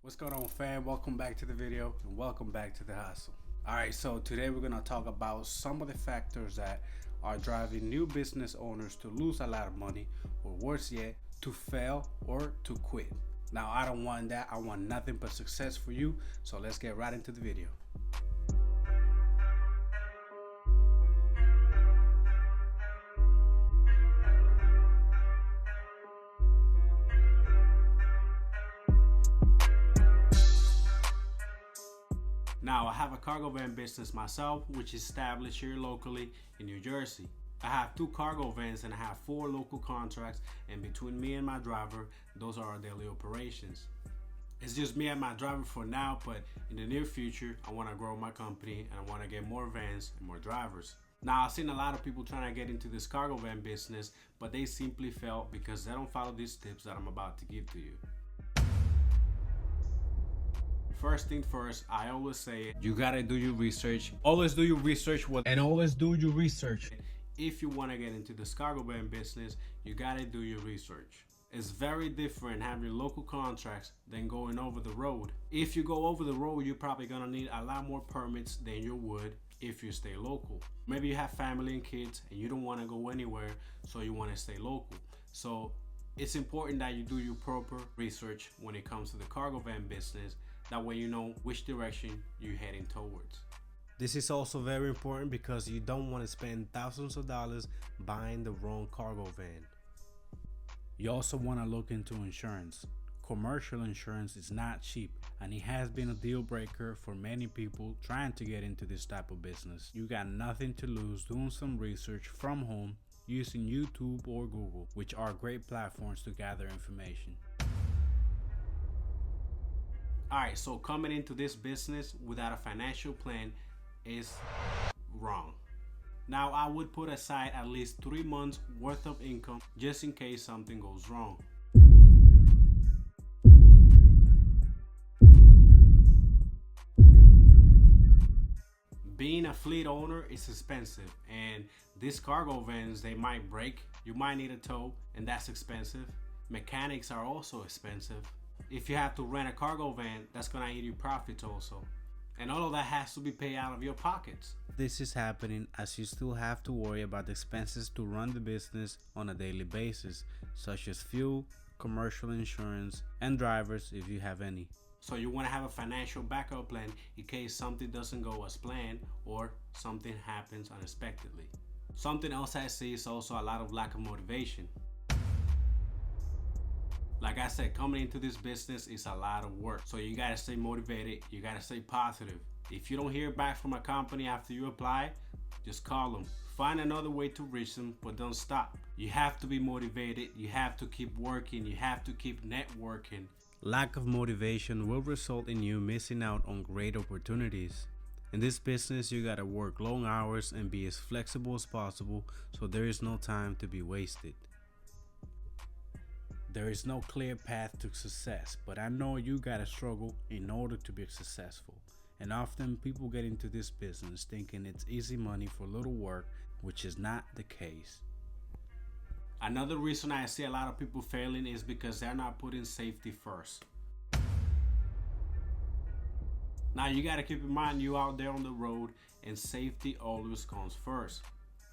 What's going on, fam? Welcome back to the video and welcome back to the hustle. Alright, so today we're going to talk about some of the factors that are driving new business owners to lose a lot of money, or worse yet, to fail or to quit. Now, I don't want that. I want nothing but success for you. So let's get right into the video. Now, I have a cargo van business myself, which is established here locally in New Jersey. I have 2 cargo vans and I have 4 local contracts, and between me and my driver, those are our daily operations. It's just me and my driver for now, but in the near future, I want to grow my company and I want to get more vans and more drivers. Now, I've seen a lot of people trying to get into this cargo van business, but they simply fail because they don't follow these tips that I'm about to give to you. First thing first, I always say you gotta do your research. Always do your research and always do your research. If you want to get into this cargo van business, you gotta do your research. It's very different having local contracts than going over the road. If you go over the road, you're probably gonna need a lot more permits than you would if you stay local. Maybe you have family and kids and you don't want to go anywhere, so you want to stay local. So it's important that you do your proper research when it comes to the cargo van business. That way you know which direction you're heading towards. This is also very important because you don't want to spend thousands of dollars buying the wrong cargo van. You also want to look into insurance. Commercial insurance is not cheap, and it has been a deal breaker for many people trying to get into this type of business. You got nothing to lose doing some research from home using YouTube or Google, which are great platforms to gather information. Alright, so coming into this business without a financial plan is wrong. Now, I would put aside at least 3 months worth of income just in case something goes wrong. Being a fleet owner is expensive, and these cargo vans, they might break. You might need a tow, and that's expensive. Mechanics are also expensive. If you have to rent a cargo van, that's gonna eat your profits also. And all of that has to be paid out of your pockets. This is happening as you still have to worry about the expenses to run the business on a daily basis, such as fuel, commercial insurance, and drivers if you have any. So you want to have a financial backup plan in case something doesn't go as planned or something happens unexpectedly. Something else I see is also a lot of lack of motivation. Like I said, coming into this business is a lot of work. So you gotta stay motivated, you gotta stay positive. If you don't hear back from a company after you apply, just call them. Find another way to reach them, but don't stop. You have to be motivated, you have to keep working, you have to keep networking. Lack of motivation will result in you missing out on great opportunities. In this business, you gotta work long hours and be as flexible as possible, so there is no time to be wasted. There is no clear path to success, but I know you gotta struggle in order to be successful. And often people get into this business thinking it's easy money for little work, which is not the case. Another reason I see a lot of people failing is because they're not putting safety first. Now, you gotta keep in mind you out there on the road, and safety always comes first.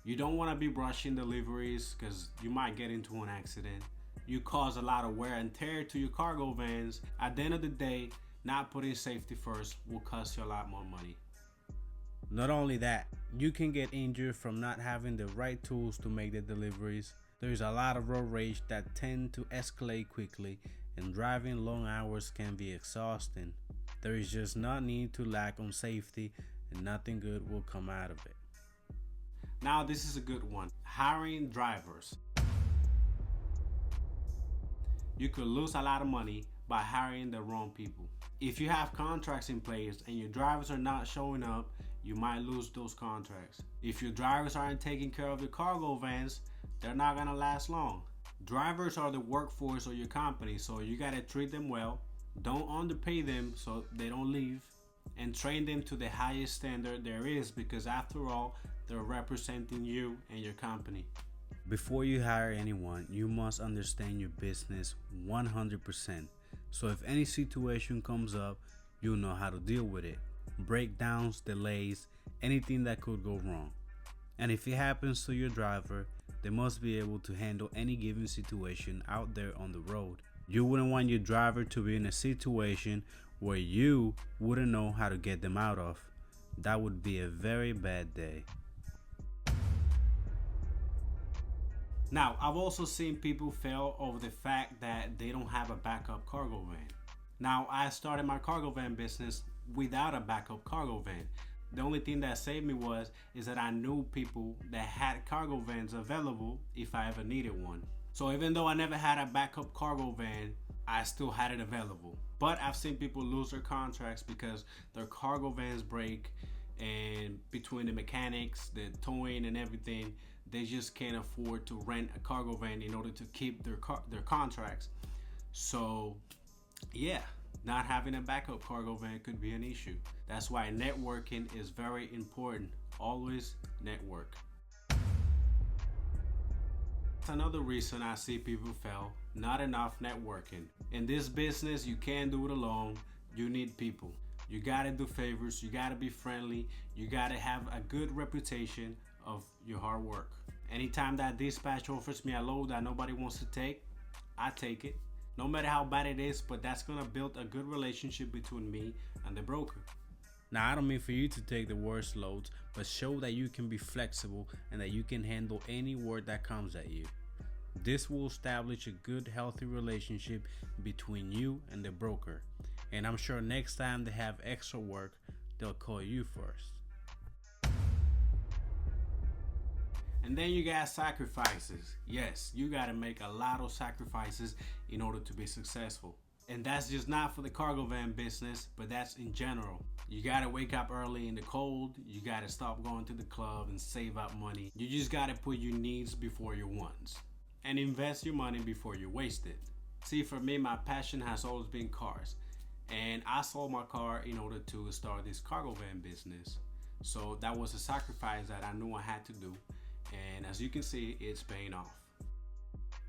You don't wanna be rushing deliveries because you might get into an accident. You cause a lot of wear and tear to your cargo vans. At the end of the day, not putting safety first will cost you a lot more money. Not only that, you can get injured from not having the right tools to make the deliveries. There's a lot of road rage that tend to escalate quickly, and driving long hours can be exhausting. There is just no need to lack on safety, and nothing good will come out of it. Now, this is a good one. Hiring drivers. You could lose a lot of money by hiring the wrong people. If you have contracts in place and your drivers are not showing up, you might lose those contracts. If your drivers aren't taking care of your cargo vans, they're not gonna last long. Drivers are the workforce of your company, so you gotta treat them well. Don't underpay them so they don't leave, and train them to the highest standard there is, because after all, they're representing you and your company. Before you hire anyone, you must understand your business 100%. So if any situation comes up, you'll know how to deal with it. Breakdowns, delays, anything that could go wrong. And if it happens to your driver, they must be able to handle any given situation out there on the road. You wouldn't want your driver to be in a situation where you wouldn't know how to get them out of. That would be a very bad day. Now, I've also seen people fail over the fact that they don't have a backup cargo van. Now, I started my cargo van business without a backup cargo van. The only thing that saved me is that I knew people that had cargo vans available if I ever needed one. So even though I never had a backup cargo van, I still had it available. But I've seen people lose their contracts because their cargo vans break, and between the mechanics, the towing and everything, they just can't afford to rent a cargo van in order to keep their contracts. So yeah, not having a backup cargo van could be an issue. That's why networking is very important. Always network. Another reason I see people fail, not enough networking. In this business, you can't do it alone. You need people. You gotta do favors, you gotta be friendly, you gotta have a good reputation of your hard work. Anytime that dispatch offers me a load that nobody wants to take, I take it. No matter how bad it is, but that's gonna build a good relationship between me and the broker. Now, I don't mean for you to take the worst loads, but show that you can be flexible and that you can handle any work that comes at you. This will establish a good, healthy relationship between you and the broker. And I'm sure next time they have extra work, they'll call you first. And then you got sacrifices. Yes, you gotta make a lot of sacrifices in order to be successful. And that's just not for the cargo van business, but that's in general. You gotta wake up early in the cold. You gotta stop going to the club and save up money. You just gotta put your needs before your wants. And invest your money before you waste it. See, for me, my passion has always been cars. And I sold my car in order to start this cargo van business. So that was a sacrifice that I knew I had to do. And as you can see, it's paying off.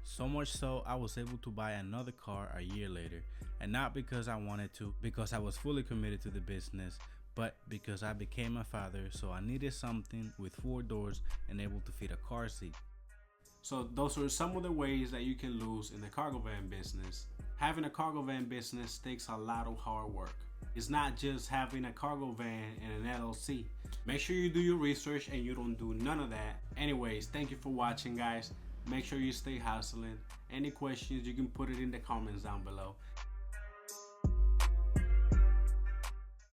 So much so, I was able to buy another car a year later. And not because I wanted to, because I was fully committed to the business, but because I became a father, so I needed something with 4 doors and able to fit a car seat. So those are some of the ways that you can lose in the cargo van business. Having a cargo van business takes a lot of hard work. It's not just having a cargo van and an LLC. Make sure you do your research and you don't do none of that. Anyways, thank you for watching, guys. Make sure you stay hustling. Any questions, you can put it in the comments down below.